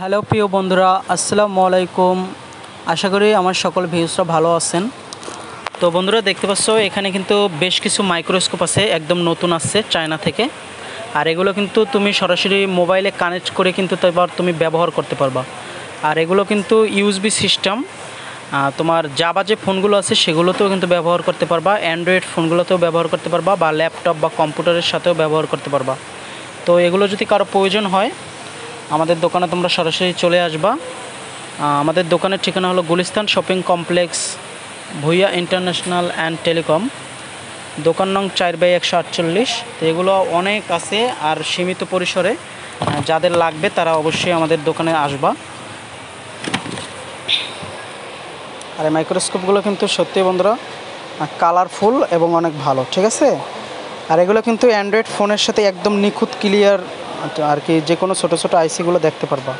Hello প্রিয় বন্ধুরা, আসসালামু আলাইকুম। আশা করি আমার সকল ভিউসরা ভালো আছেন। তো বন্ধুরা, দেখতে পাচ্ছ এখানে কিন্তু বেশ কিছু মাইক্রোস্কোপ আছে, একদম নতুন আসছে চায়না থেকে। আর এগুলো কিন্তু তুমি সরাসরি মোবাইলে কানেক্ট করে কিন্তু এবার তুমি ব্যবহার করতে পারবা। আর এগুলো কিন্তু ইউএসবি সিস্টেম, তোমার জাভা যে ফোনগুলো আছে সেগুলোতেও কিন্তু ব্যবহার করতে পারবা, অ্যান্ড্রয়েড ফোনগুলোতেও ব্যবহার করতে পারবা, বা ল্যাপটপ বা কম্পিউটারের সাথেও ব্যবহার করতে পারবা। তো এগুলো যদি কারো প্রয়োজন হয় আমাদের দোকানে তোমরা সরাসরি চলে আসবা। আমাদের দোকানের ঠিকানা হলো Gulistan shopping complex, Bhuiya international and telecom, দোকান নং 4/148। তো এগুলো অনেক আছে আর সীমিত পরিসরে, যাদের লাগবে তারা অবশ্যই আমাদের দোকানে আসবা। আর এই মাইক্রোস্কোপগুলো কিন্তু সত্যি বন্ধুরা কালারফুল এবং অনেক ভালো, ঠিক আছে। আর এগুলো কিন্তু অ্যান্ড্রয়েড ফোনের সাথে একদম নিখুঁত ক্লিয়ার আর কি, যে কোনো ছোটো ছোটো আইসিগুলো দেখতে পারবা।